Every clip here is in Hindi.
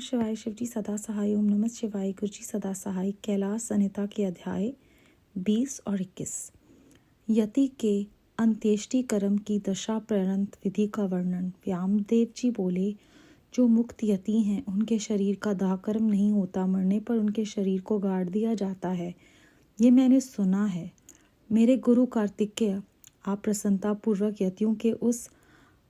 शिवाय। शिव जी सदा सहाय। ओम नमः शिवाय। गुरु जी सदा सहाय। कैलाश संहिता के अध्याय 20 और 21। यति के अंत्येष्टि कर्म की दशा पर्यंत विधि का वर्णन। व्यामदेव जी बोले, जो मुक्त यति हैं उनके शरीर का दाह कर्म नहीं होता, मरने पर उनके शरीर को गाड़ दिया जाता है, ये मैंने सुना है। मेरे गुरु कार्तिकेय, आप प्रसन्नता पूर्वक यतियों के उस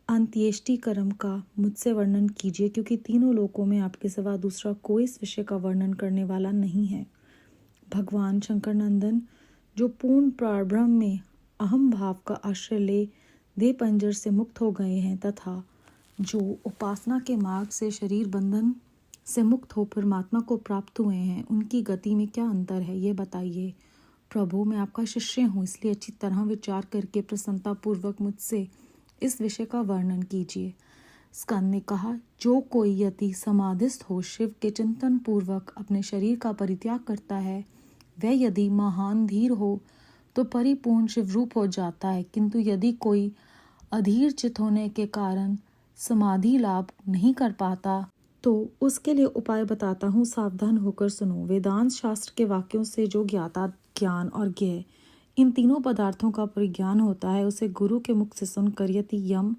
अंत्येष्टि कर्म का मुझसे वर्णन कीजिए, क्योंकि तीनों लोकों में आपके सिवा दूसरा कोई इस विषय का वर्णन करने वाला नहीं है। भगवान शंकर नंदन, जो पूर्ण परब्रह्म में अहम भाव का आश्रय ले देह पंजर से मुक्त हो गए हैं, तथा जो उपासना के मार्ग से शरीर बंधन से मुक्त हो परमात्मा को प्राप्त हुए हैं, उनकी गति में क्या अंतर है, ये बताइए। प्रभु, मैं आपका शिष्य हूँ, इसलिए अच्छी तरह विचार करके प्रसन्नता पूर्वक मुझसे इस विषय का वर्णन कीजिए। स्कंद ने कहा, जो कोई यति समाधिस्थ हो शिव के चिंतन पूर्वक अपने शरीर का परित्याग करता है, वह यदि महान धीर हो तो परिपूर्ण शिव रूप हो जाता है, किंतु यदि कोई अधीर चित होने के कारण समाधि लाभ नहीं कर पाता तो उसके लिए उपाय बताता हूँ, सावधान होकर सुनो। वेदांत शास्त्र के वाक्यों से जो ज्ञाता ज्ञान और ज्ञेय इन तीनों पदार्थों का परिज्ञान होता है, उसे गुरु के मुख से सुनकर यति यम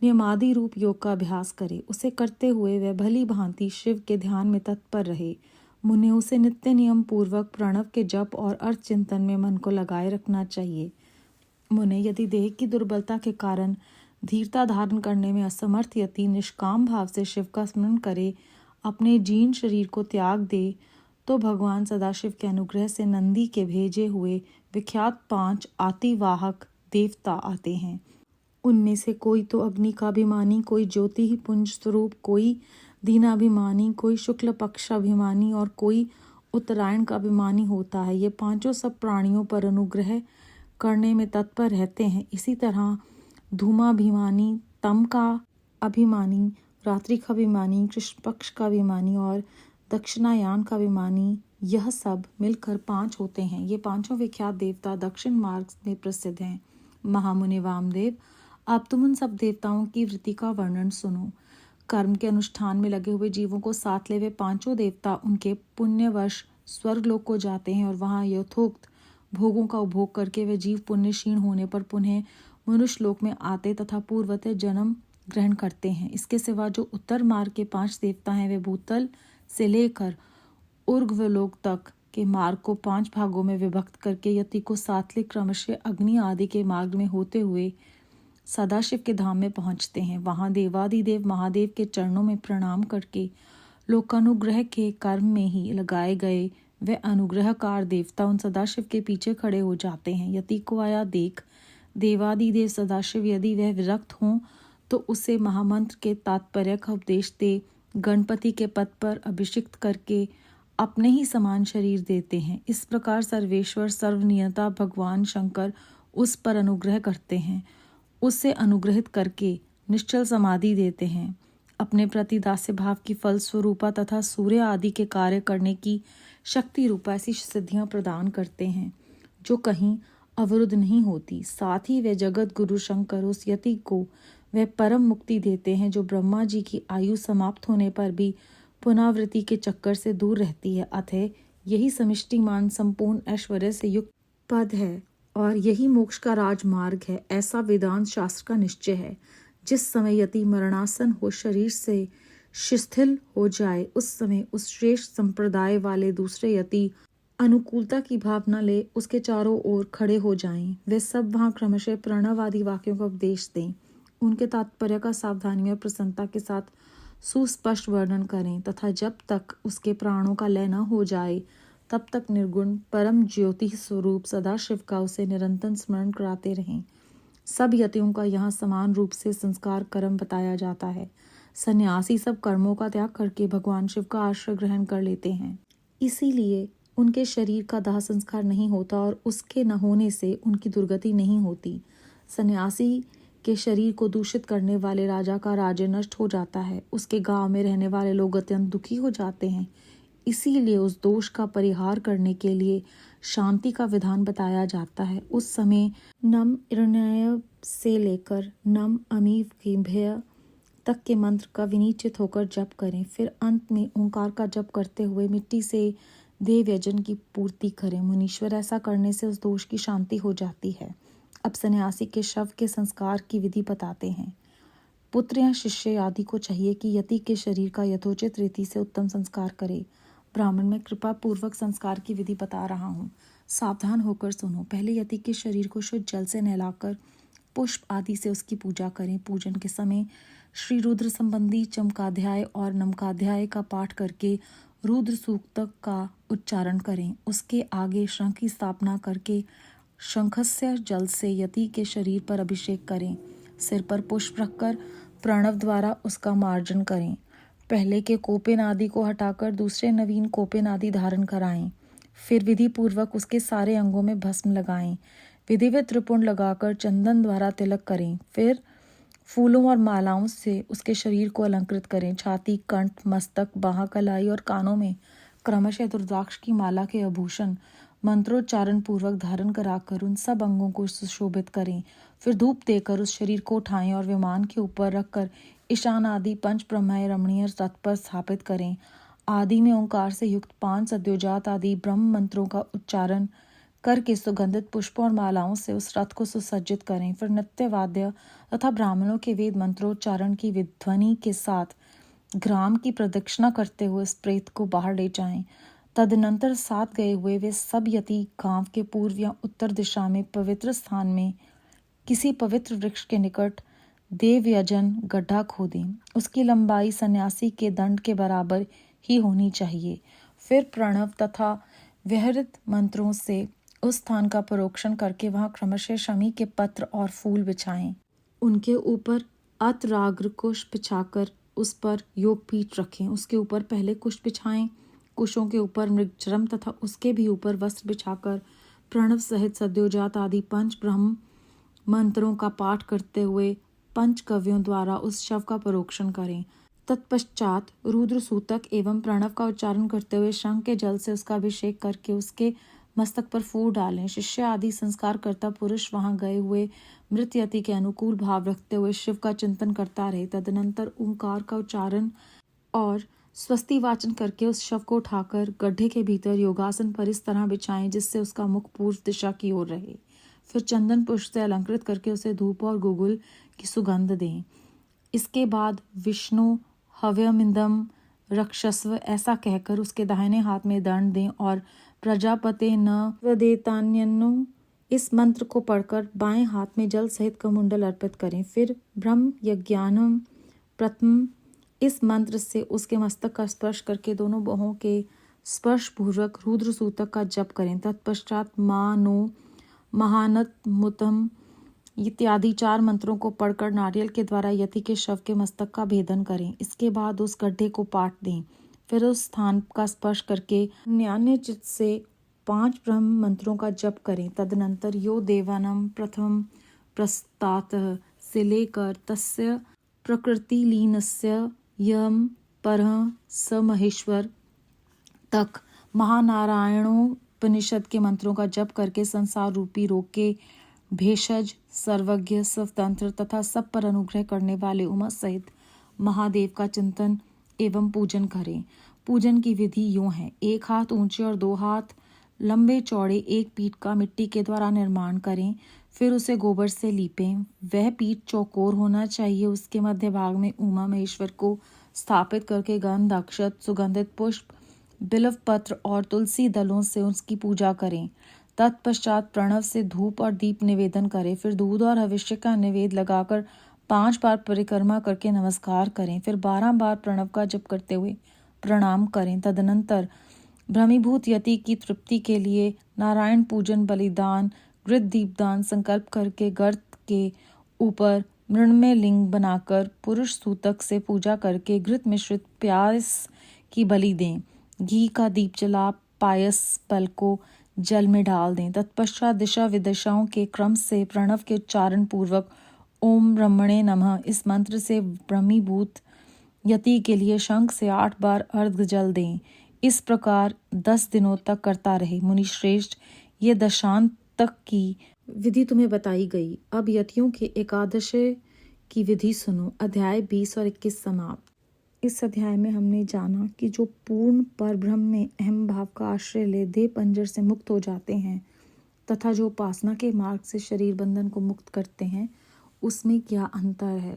नियमादि रूप योग का अभ्यास करे। उसे करते हुए वह भली भांति शिव के ध्यान में तत्पर रहे। मुने उसे नित्य नियम पूर्वक प्रणव के जप और अर्थ चिंतन में मन को लगाए रखना चाहिए। मुने, यदि देह की दुर्बलता के कारण धीरता धारण करने में असमर्थ यति निष्काम भाव से शिव का स्मरण करे, अपने जीर्ण शरीर को त्याग दे, तो भगवान सदाशिव के अनुग्रह से नंदी के भेजे हुए विख्यात 5 आतिवाहक देवता आते हैं। उनमें से कोई तो अग्नि का अभिमानी, कोई ज्योति ही पुंज स्वरूप, कोई दीनाभिमानी, कोई शुक्ल पक्ष अभिमानी और कोई उत्तरायण का अभिमानी होता है। ये पांचों सब प्राणियों पर अनुग्रह करने में तत्पर रहते हैं। इसी तरह धूमाभिमानी, तम का अभिमानी, रात्रि का अभिमानी, कृष्ण पक्ष का अभिमानी और दक्षिणायान का अभिमानी, यह सब मिलकर 5 होते हैं। ये पांचों विख्यात देवता दक्षिण मार्ग में प्रसिद्ध हैं। महामुनि वामदेव, अब तुम उन सब देवताओं की वृत्ति का वर्णन सुनो। कर्म के अनुष्ठान में लगे हुए जीवों को साथ ले वे पांचों देवता उनके पुण्यवश स्वर्गलोक को जाते हैं और वहां यथोक्त भोगों का उपभोग करके वे जीव पुण्य क्षीण होने पर पुनः मनुष्य लोक में आते तथा पूर्वतः जन्म ग्रहण करते हैं। इसके सिवा जो उत्तर मार्ग के 5 देवता हैं, वे भूतल से लेकर ऊर्ध्वलोक तक के मार्ग को 5 भागों में विभक्त करके यति को साथ ले क्रमशः अग्नि आदि के मार्ग में होते हुए सदाशिव के धाम में पहुंचते हैं। वहां देवादिदेव महादेव के चरणों में प्रणाम करके लोकानुग्रह के कर्म में ही लगाए गए वे अनुग्रहकार देवता उन सदाशिव के पीछे खड़े हो जाते हैं। यति को आया देख देवादिदेव सदाशिव यदि वह विरक्त हों तो उसे महामंत्र के तात्पर्य का उपदेश दे गणपति के पद पर अभिषिक्त करके अपने ही समान शरीर देते हैं। इस प्रकार सर्वेश्वर सर्वनियता भगवान शंकर उस पर अनुग्रह करते हैं, उससे अनुग्रहित करके निश्चल समाधि देते हैं। अपने प्रति दास्य भाव की फल स्वरूपा तथा सूर्य आदि के कार्य करने की शक्ति रूपा ऐसी सिद्धियां प्रदान करते हैं जो कहीं अवरुद्ध नहीं होती। साथ ही वे जगत गुरु शंकर उस यति को वह परम मुक्ति देते हैं जो ब्रह्मा जी की आयु समाप्त होने पर भी पुनरावृत्ति के चक्कर से दूर रहती है। अतः यही समिष्टिमान संपूर्ण ऐश्वर्य से युक्त पद है और यही मोक्ष का राजमार्ग है, ऐसा वेदांत शास्त्र का निश्चय है। जिस समय यति मरणासन हो शरीर से शिथिल हो जाए, उस समय उस श्रेष्ठ संप्रदाय वाले दूसरे यति अनुकूलता की भावना ले उसके चारों ओर खड़े हो जाएं। वे सब वहां क्रमशः प्रणव आदि वाक्यों का उपदेश दें, उनके तात्पर्य का सावधानी और प्रसन्नता के साथ सुस्पष्ट वर्णन करें तथा जब तक उसके प्राणों का लय न हो जाए तब तक निर्गुण परम ज्योति स्वरूप सदाशिव का उसे निरंतर स्मरण कराते रहें। सब यतियों का यहाँ समान रूप से संस्कार कर्म बताया जाता है। सन्यासी सब कर्मों का त्याग करके भगवान शिव का आश्रय ग्रहण कर लेते हैं, इसीलिए उनके शरीर का दाह संस्कार नहीं होता और उसके न होने से उनकी दुर्गति नहीं होती। सन्यासी के शरीर को दूषित करने वाले राजा का राज्य नष्ट हो जाता है, उसके गांव में रहने वाले लोग अत्यंत दुखी हो जाते हैं। इसीलिए उस दोष का परिहार करने के लिए शांति का विधान बताया जाता है। उस समय नम इरण्य से लेकर नम अमीव की भय तक के मंत्र का विनिश्चित होकर जप करें। फिर अंत में ओंकार का जप करते हुए मिट्टी से देव यजन की पूर्ति करें। मुनीश्वर, ऐसा करने से उस दोष की शांति हो जाती है। अब सन्यासी के शव के संस्कार की विधि बताते हैं। पुत्र या शिष्य आदि को चाहिए कि यति के शरीर का यथोचित रीति से उत्तम संस्कार करे। ब्राह्मण, में कृपा पूर्वक संस्कार की विधि बता रहा हूँ, सावधान होकर सुनो। पहले यति के शरीर को शुद्ध जल से नहलाकर पुष्प आदि से उसकी पूजा करें। पूजन के समय श्री रुद्र संबंधी चमकाध्याय और नमकाध्याय का पाठ करके रुद्र सूक्त का उच्चारण करें। उसके आगे शंख की स्थापना करके शंखस्य जल से यति के शरीर पर अभिषेक करें। सिर पर पुष्प रखकर प्रणव द्वारा उसका मार्जन करें। पहले के कोपिन आदि को हटाकर दूसरे नवीन कोपिन आदि धारण कराएं। फिर विधि पूर्वक उसके सारे अंगों में भस्म लगाएं। विधिवत त्रिपुंड लगाकर चंदन द्वारा तिलक करें। फिर फूलों और मालाओं से उसके शरीर को अलंकृत करें। छाती, कंठ, मस्तक, बाह, कलाई और कानों में क्रमशः रुद्राक्ष की माला के आभूषण मंत्रोच्चारण पूर्वक धारण कराकर उन सब अंगों को सुशोभित करें। फिर धूप देकर उस शरीर को उठाएं और विमान के ऊपर रखकर ईशान आदि पंच ब्रह्मय रमणीय रथ पर स्थापित करें। आदि में ओंकार से युक्त 5 सद्योजात आदि ब्रह्म मंत्रों का उच्चारण करके सुगंधित पुष्पों और मालाओं से उस रथ को सुसज्जित करें। फिर नृत्य, वाद्य तथा ब्राह्मणों के वेद मंत्रोच्चारण की विध्वनि के साथ ग्राम की प्रदक्षिणा करते हुए इस प्रेत को बाहर ले जाएं। तदनंतर साथ गए हुए वे सब यति गांव के पूर्व या उत्तर दिशा में पवित्र स्थान में किसी पवित्र वृक्ष के निकट देवयजन गड्ढा खोदें। उसकी लंबाई सन्यासी के दंड के बराबर ही होनी चाहिए। फिर प्रणव तथा व्यहृत मंत्रों से उस स्थान का परोक्षण करके वहां क्रमशः शमी के पत्र और फूल बिछाएं। उनके ऊपर अतराग्र कुश बिछाकर उस पर योगपीठ रखें। उसके ऊपर पहले कुश बिछाएं। कुशों के ऊपर मृगचरम तथा उसके भी ऊपर वस्त्र बिछाकर प्रणव सहित सद्योजात आदि पंच ब्रह्म मंत्रों का पाठ करते हुए पंच कवियों द्वारा उस शव का परोक्षण करें। तत्पश्चात रुद्र सूतक एवं प्रणव का उच्चारण करते हुए शंख के जल से उसका अभिषेक करके उसके मस्तक पर फूल डालें। शिष्य आदि संस्कार करता पुरुष वहां गए हुए मृत यति के अनुकूल भाव रखते हुए शिव का चिंतन करता रहे। तदनंतर ओंकार का उच्चारण और स्वस्ति वाचन करके उस शव को उठाकर गड्ढे के भीतर योगासन पर इस तरह बिछाएं जिससे उसका मुख पूर्व दिशा की ओर रहे। फिर चंदन पुष्प से अलंकृत करके उसे धूप और गुगुल की सुगंध दें। इसके बाद विष्णु हव्यमिंदम रक्षस्व ऐसा कहकर उसके दाहिने हाथ में दंड दें और प्रजापते न वदेतान्यन्नो इस मंत्र को पढ़कर बाएं हाथ में जल सहित कमंडल अर्पित करें। फिर ब्रह्म यज्ञानम प्रथम इस मंत्र से उसके मस्तक का स्पर्श करके दोनों बाहों के स्पर्श पूर्वक रुद्र सूतक का जप करें। तत्पश्चात मा नो महानत मुतम इत्यादि 4 मंत्रों को पढ़कर नारियल के द्वारा यति के शव के मस्तक का भेदन करें। इसके बाद उस गड्ढे को पाट दें। फिर उस स्थान का स्पर्श करके न्यान्य चित्त से 5 ब्रह्म मंत्रों का जप करें। तदनंतर यो देवानम प्रथम प्रस्तातः से लेकर तस्य प्रकृति लीनस्य यम परः स महेश्वर तक महानारायणोपनिषद के मंत्रों का जप करके संसार रूपी रोग के भेषज, सर्वज्ञ, स्वतंत्र तथा सब पर अनुग्रह करने वाले उमा सहित महादेव का चिंतन एवं पूजन करें। पूजन की विधि यूं है: 1 हाथ ऊंचे और 2 हाथ लंबे चौड़े एक पीठ का मिट्टी के द्वारा निर्माण करें। फिर उसे गोबर से लीपें। वह पीठ चौकोर होना चाहिए। उसके मध्य भाग में उमा महेश्वर को स्थापित करके गंध, अक्षत, सुगंधित पुष्प, बिल्व पत्र और तुलसी दलों से उसकी पूजा करें। तत्पश्चात प्रणव से धूप और दीप निवेदन करें। फिर दूध और हविष्य का निवेद लगाकर 5 बार परिक्रमा करके नमस्कार करें। फिर 12 बार प्रणव का जप करते हुए प्रणाम करें। तदनंतर भ्रमीभूत यति की तृप्ति के लिए नारायण पूजन, बलिदान, घृत दीपदान संकल्प करके गर्त के ऊपर मृण्मय लिंग बनाकर पुरुष सूतक से पूजा करके घृत मिश्रित प्यास की बलि दें। घी का दीप जला पायस पल को जल में डाल दें। तत्पश्चात दिशा विदिशाओं के क्रम से प्रणव के उच्चारण पूर्वक ओम ब्रह्मणे नमः इस मंत्र से ब्रह्मीभूत यति के लिए शंख से 8 बार अर्घ जल दें। इस प्रकार 10 दिनों तक करता रहे। मुनि श्रेष्ठ, ये दशांत तक की विधि तुम्हें बताई गई। अब यतियों के एकादशी की विधि सुनो। अध्याय 20 और 21 समाप्त। इस अध्याय में हमने जाना कि जो पूर्ण परब्रह्म में अहम भाव का आश्रय ले देह पंजर से मुक्त हो जाते हैं तथा जो उपासना के मार्ग से शरीर बंधन को मुक्त करते हैं, उसमें क्या अंतर है।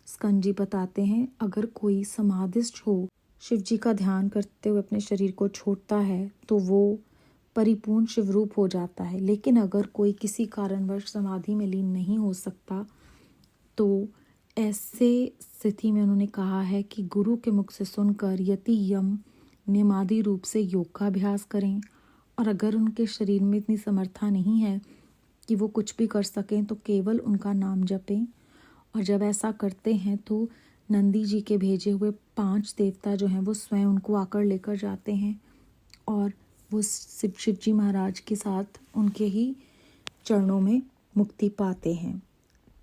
स्कंद जी बताते हैं, अगर कोई समाधिस्थ हो, शिव जी का ध्यान करते हुए अपने शरीर को छोड़ता है तो वो परिपूर्ण शिवरूप हो जाता है। लेकिन अगर कोई किसी कारणवश समाधि में लीन नहीं हो सकता तो ऐसे स्थिति में उन्होंने कहा है कि गुरु के मुख से सुनकर यति यम नियमादि रूप से योग का अभ्यास करें। और अगर उनके शरीर में इतनी समर्था नहीं है कि वो कुछ भी कर सकें तो केवल उनका नाम जपें। और जब ऐसा करते हैं तो नंदी जी के भेजे हुए 5 देवता जो हैं वो स्वयं उनको आकर लेकर जाते हैं और वो शिव जी महाराज के साथ उनके ही चरणों में मुक्ति पाते हैं।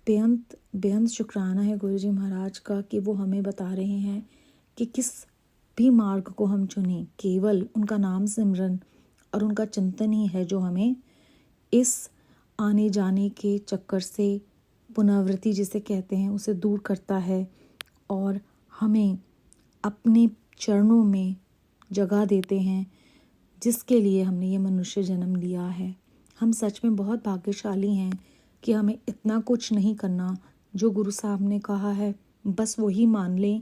बेअंत शुक्राना है गुरु जी महाराज का कि वो हमें बता रहे हैं कि किस भी मार्ग को हम चुनें, केवल उनका नाम सिमरन और उनका चिंतन ही है जो हमें इस आने जाने के चक्कर से, पुनरावृत्ति जिसे कहते हैं, उसे दूर करता है और हमें अपने चरणों में जगह देते हैं जिसके लिए हमने ये मनुष्य जन्म लिया है। हम सच में बहुत भाग्यशाली हैं कि हमें इतना कुछ नहीं करना, जो गुरु साहब ने कहा है बस वही मान लें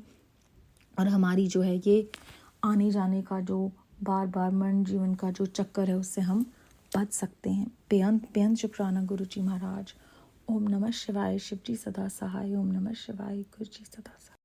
और हमारी जो है ये आने जाने का जो बार बार मरण जीवन का जो चक्कर है उससे हम बच सकते हैं। बेअंत शुक्राना गुरु जी महाराज। ओम नमः शिवाय। शिव जी सदा सहाय। ओम नमः शिवाय। गुरु जी सदा सहाय।